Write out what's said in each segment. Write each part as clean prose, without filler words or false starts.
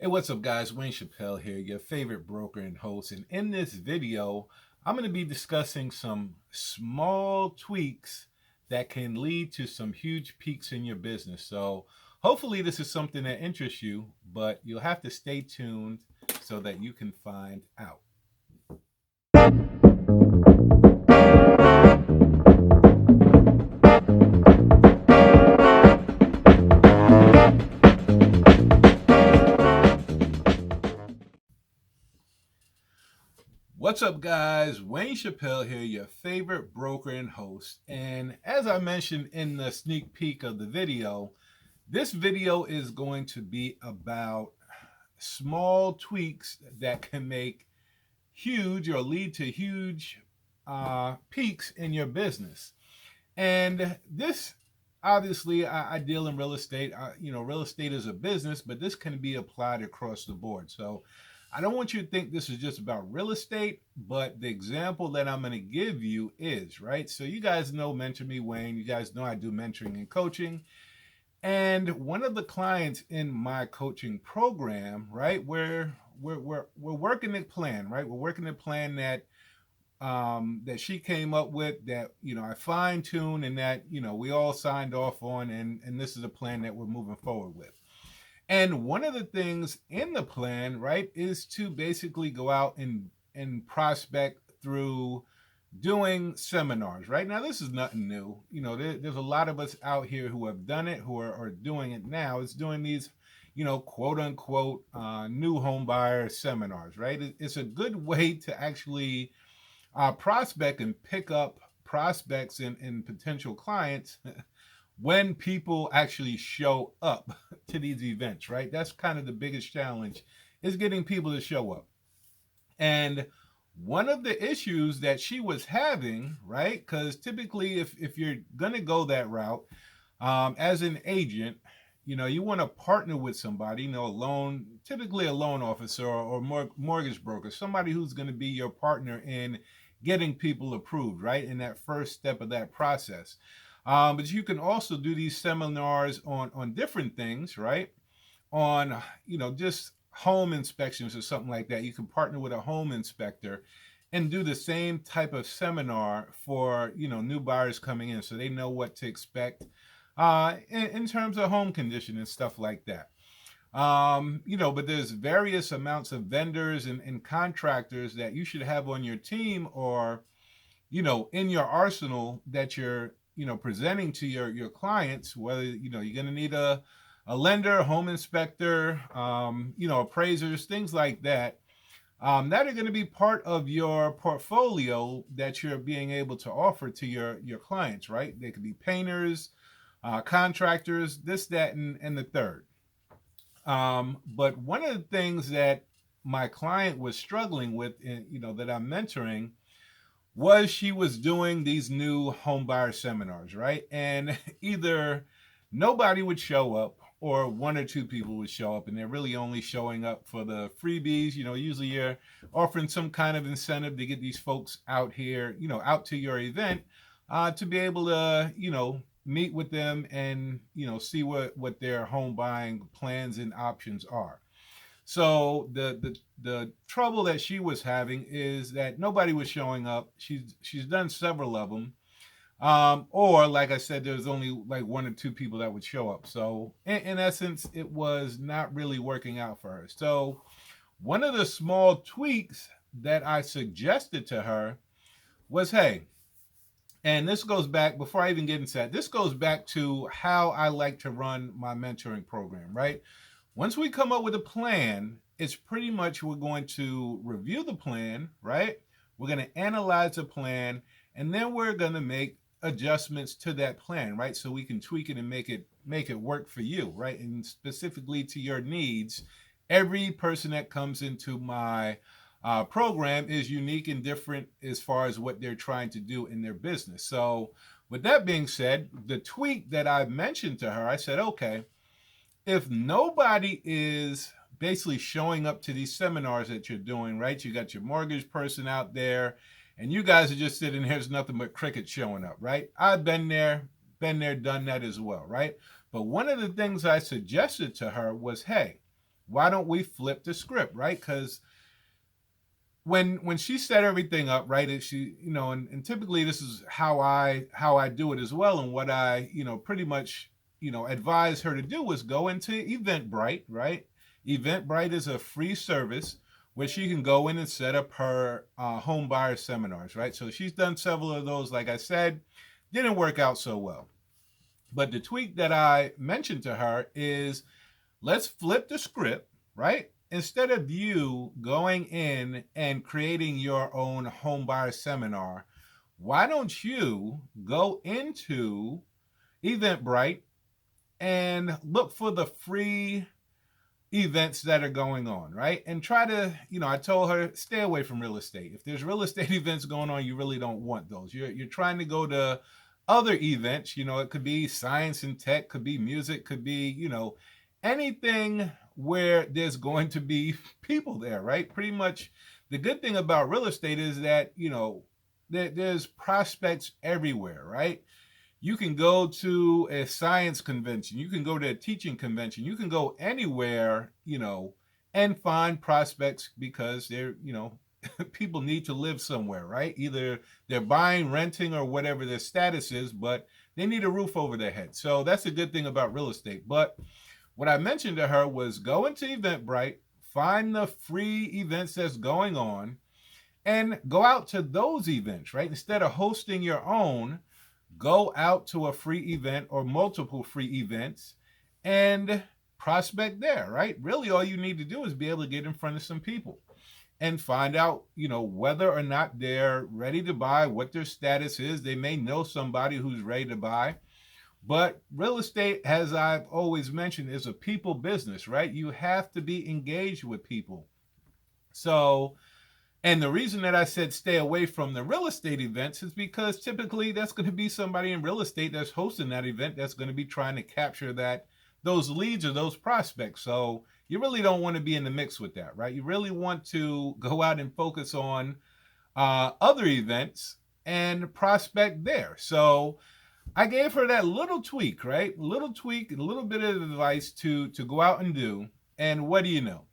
Hey, what's up, guys? Wayne Chappelle here, your favorite broker and host. And in this video, I'm going to be discussing some small tweaks that can lead to some huge peaks in your business. So, hopefully, this is something that interests you, but you'll have to stay tuned so that you can find out. What's up, guys? Wayne Chappelle here, your favorite broker and host. And as I mentioned in the sneak peek of the video, this video is going to be about small tweaks that can make huge or lead to huge peaks in your business. And this, obviously, I deal in real estate. Real estate is a business, but this can be applied across the board. So I don't want you to think this is just about real estate, but the example that I'm going to give you is, right? So you guys know Mentor Me, Wayne. You guys know I do mentoring and coaching. And one of the clients in my coaching program, right, we're working the plan, right? We're working the plan that she came up with, that I fine tuned, and that we all signed off on, and this is a plan that we're moving forward with. And one of the things in the plan, right, is to basically go out and prospect through doing seminars. Right now, this is nothing new. There's a lot of us out here who have done it, who are doing it now. It's doing these, quote unquote, new home buyer seminars. Right? It's a good way to actually prospect and pick up prospects and potential clients when people actually show up to these events, right? That's kind of the biggest challenge, is getting people to show up. And one of the issues that she was having, right? Because typically if you're going to go that route, as an agent, you want to partner with somebody, typically a loan officer or mortgage broker, somebody who's going to be your partner in getting people approved, right? In that first step of that process. But you can also do these seminars on different things, right? On, just home inspections or something like that. You can partner with a home inspector and do the same type of seminar for, new buyers coming in, so they know what to expect in terms of home condition and stuff like that. But there's various amounts of vendors and contractors that you should have on your team, or, in your arsenal, that you're, presenting to your clients, whether, you're going to need a lender, a home inspector, appraisers, things like that, that are going to be part of your portfolio that you're being able to offer to your clients, right? They could be painters, contractors, this, that, and the third. But one of the things that my client was struggling with, that I'm mentoring, was she was doing these new home buyer seminars, right? And either nobody would show up, or one or two people would show up, and they're really only showing up for the freebies. Usually you're offering some kind of incentive to get these folks out here, out to your event, to be able to, meet with them and, see what their home buying plans and options are. So the trouble that she was having is that nobody was showing up. She's done several of them, or like I said, there's only like one or two people that would show up. So in essence, it was not really working out for her. So one of the small tweaks that I suggested to her was, hey, and this goes back, before I even get into that, this goes back to how I like to run my mentoring program, right? Once we come up with a plan, it's pretty much, we're going to review the plan, right? We're going to analyze the plan, and then we're going to make adjustments to that plan, right? So we can tweak it and make it work for you, right? And specifically to your needs. Every person that comes into my program is unique and different as far as what they're trying to do in their business. So with that being said, the tweak that I mentioned to her, I said, okay, if nobody is basically showing up to these seminars that you're doing, right? You got your mortgage person out there, and you guys are just sitting here, there's nothing but crickets showing up, right? I've been there, done that as well, right? But one of the things I suggested to her was, hey, why don't we flip the script, right? Because when she set everything up, right, she, and typically this is how I do it as well, and what I, pretty much, advise her to do was go into Eventbrite, right? Eventbrite is a free service where she can go in and set up her home buyer seminars, right? So she's done several of those. Like I said, didn't work out so well. But the tweak that I mentioned to her is, let's flip the script, right? Instead of you going in and creating your own home buyer seminar, why don't you go into Eventbrite and look for the free events that are going on, right? And try to, I told her, stay away from real estate. If there's real estate events going on, you really don't want those. You're trying to go to other events. It could be science and tech, could be music, could be, anything where there's going to be people there, right? Pretty much the good thing about real estate is that, there's prospects everywhere, right? You can go to a science convention, you can go to a teaching convention, you can go anywhere, and find prospects, because they're, people need to live somewhere, right? Either they're buying, renting, or whatever their status is, but they need a roof over their head. So that's a good thing about real estate. But what I mentioned to her was, go into Eventbrite, find the free events that's going on, and go out to those events, right? Instead of hosting your own, go out to a free event or multiple free events and prospect there, right? Really, all you need to do is be able to get in front of some people and find out, whether or not they're ready to buy, what their status is. They may know somebody who's ready to buy. But real estate, as I've always mentioned, is a people business, right? You have to be engaged with people. So, and the reason that I said stay away from the real estate events is because typically that's going to be somebody in real estate that's hosting that event that's going to be trying to capture those leads or those prospects. So you really don't want to be in the mix with that, right? You really want to go out and focus on other events and prospect there. So I gave her that little tweak, right? Little tweak, a little bit of advice to go out and do. And what do you know?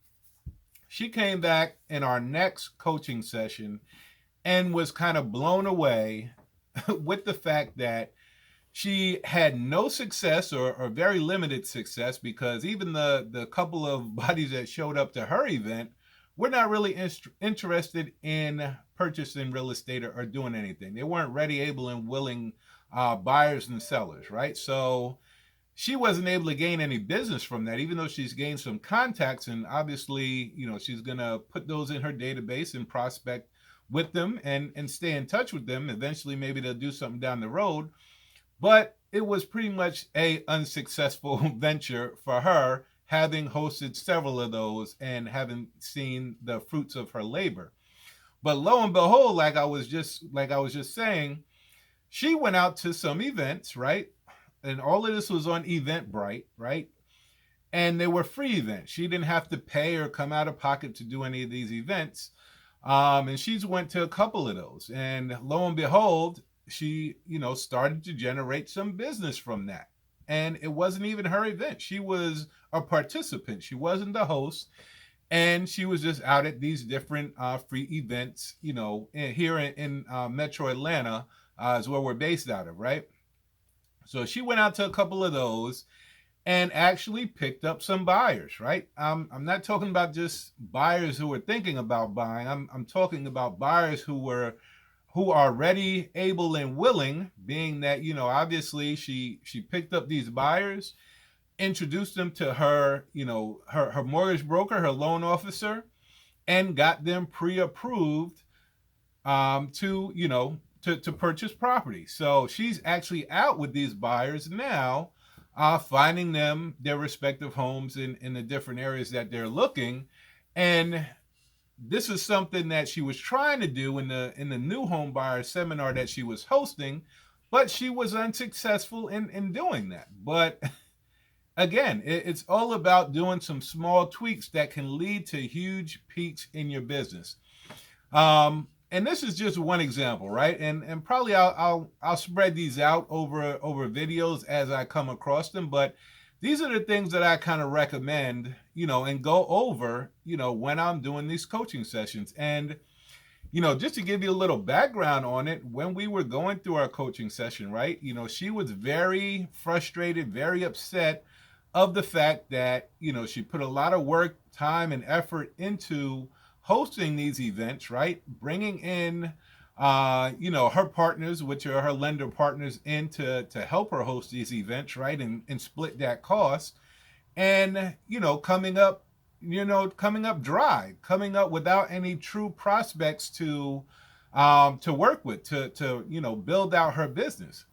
She came back in our next coaching session and was kind of blown away with the fact that she had no success, or very limited success, because even the couple of bodies that showed up to her event were not really interested in purchasing real estate or doing anything. They weren't ready, able, and willing buyers and sellers, right? So she wasn't able to gain any business from that, even though she's gained some contacts, and obviously, she's going to put those in her database and prospect with them and stay in touch with them. Eventually, maybe they'll do something down the road. But it was pretty much a unsuccessful venture for her, having hosted several of those and having seen the fruits of her labor. But lo and behold, like I was just saying, she went out to some events, right? And all of this was on Eventbrite, right? And they were free events. She didn't have to pay or come out of pocket to do any of these events. And she's went to a couple of those. And lo and behold, she, started to generate some business from that. And it wasn't even her event. She was a participant. She wasn't the host. And she was just out at these different free events, here in Metro Atlanta is where we're based out of, right? So she went out to a couple of those and actually picked up some buyers, right? I'm not talking about just buyers who were thinking about buying. I'm talking about buyers who are ready, able, and willing, being that, obviously she picked up these buyers, introduced them to her, her mortgage broker, her loan officer, and got them pre-approved to purchase property. So she's actually out with these buyers now, finding them their respective homes in the different areas that they're looking. And this is something that she was trying to do in the new home buyer seminar that she was hosting, but she was unsuccessful in doing that. But again, it's all about doing some small tweaks that can lead to huge peaks in your business. And this is just one example, right? And probably I'll spread these out over videos as I come across them. But these are the things that I kind of recommend, and go over, when I'm doing these coaching sessions. And, just to give you a little background on it, when we were going through our coaching session, right, she was very frustrated, very upset of the fact that, she put a lot of work, time, and effort into hosting these events, right? Bringing in, her partners, which are her lender partners, in to help her host these events, right? And split that cost. And, coming up dry, coming up without any true prospects to work with, to build out her business.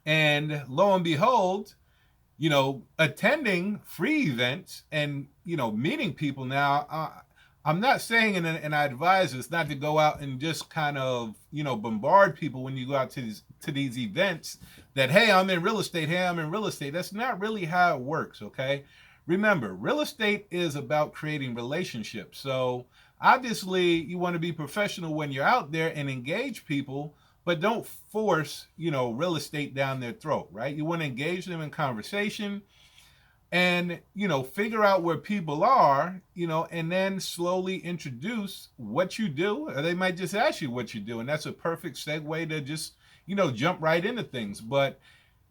And lo and behold, attending free events and, meeting people. Now, I'm not saying, and I advise us not to go out and just kind of, bombard people when you go out to these events that, hey, I'm in real estate. Hey, I'm in real estate. That's not really how it works. Okay. Remember, real estate is about creating relationships. So obviously you want to be professional when you're out there and engage people, but don't force, real estate down their throat, right? You want to engage them in conversation and, figure out where people are, and then slowly introduce what you do. Or they might just ask you what you do. And that's a perfect segue to just, jump right into things. But,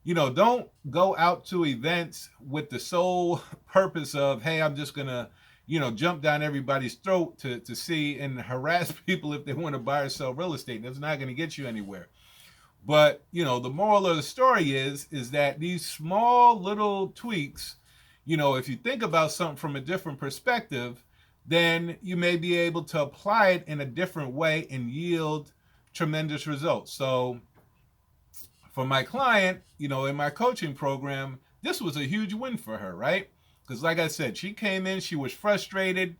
don't go out to events with the sole purpose of, hey, I'm just going to, jump down everybody's throat to see and harass people if they want to buy or sell real estate. That's not going to get you anywhere. But, the moral of the story is that these small little tweaks, if you think about something from a different perspective, then you may be able to apply it in a different way and yield tremendous results. So for my client, in my coaching program, this was a huge win for her, right? Because like I said, she came in, she was frustrated,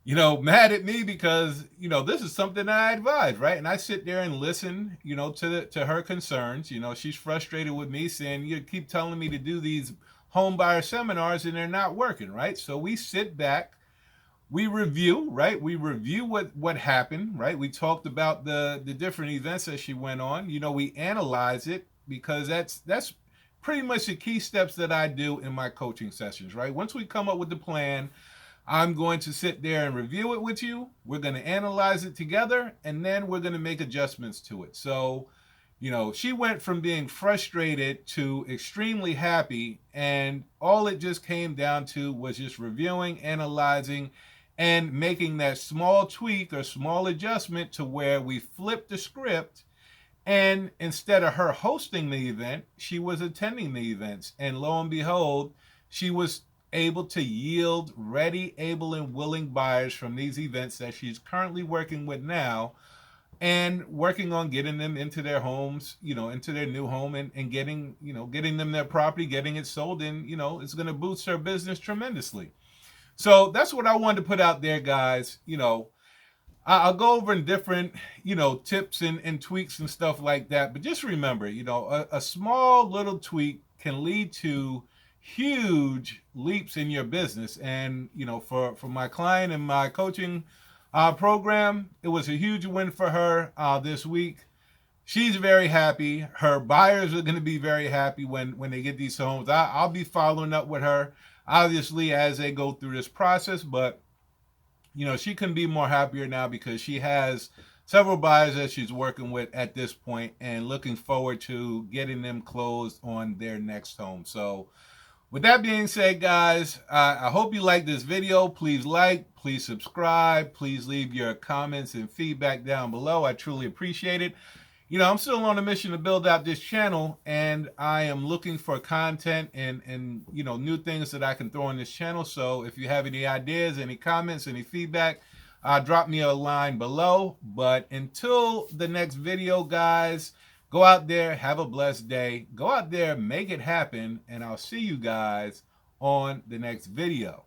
mad at me because, this is something I advise, right? And I sit there and listen, to her concerns. She's frustrated with me saying, you keep telling me to do these home buyer seminars and they're not working, right? So we sit back, we review, right? We review what happened, right? We talked about the different events that she went on. We analyze it because that's pretty much the key steps that I do in my coaching sessions, right? Once we come up with the plan, I'm going to sit there and review it with you. We're going to analyze it together, and then we're going to make adjustments to it. So, she went from being frustrated to extremely happy, and all it just came down to was just reviewing, analyzing, and making that small tweak or small adjustment to where we flipped the script. And instead of her hosting the event, she was attending the events. And lo and behold, she was able to yield ready, able, and willing buyers from these events that she's currently working with now, and working on getting them into their homes, into their new home, and getting them their property, getting it sold. And, it's going to boost her business tremendously. So that's what I wanted to put out there, guys. I'll go over in different, tips and tweaks and stuff like that. But just remember, a small little tweak can lead to huge leaps in your business. And, for my client and my coaching program, it was a huge win for her this week. She's very happy. Her buyers are going to be very happy when they get these homes. I'll be following up with her, obviously, as they go through this process. But, she couldn't be more happier now because she has several buyers that she's working with at this point and looking forward to getting them closed on their next home. So with that being said, guys, I hope you like this video. Please like, please subscribe, please leave your comments and feedback down below. I truly appreciate it. I'm still on a mission to build out this channel, and I am looking for content and new things that I can throw on this channel. So if you have any ideas, any comments, any feedback, drop me a line below. But until the next video, guys, go out there, have a blessed day. Go out there, make it happen, and I'll see you guys on the next video.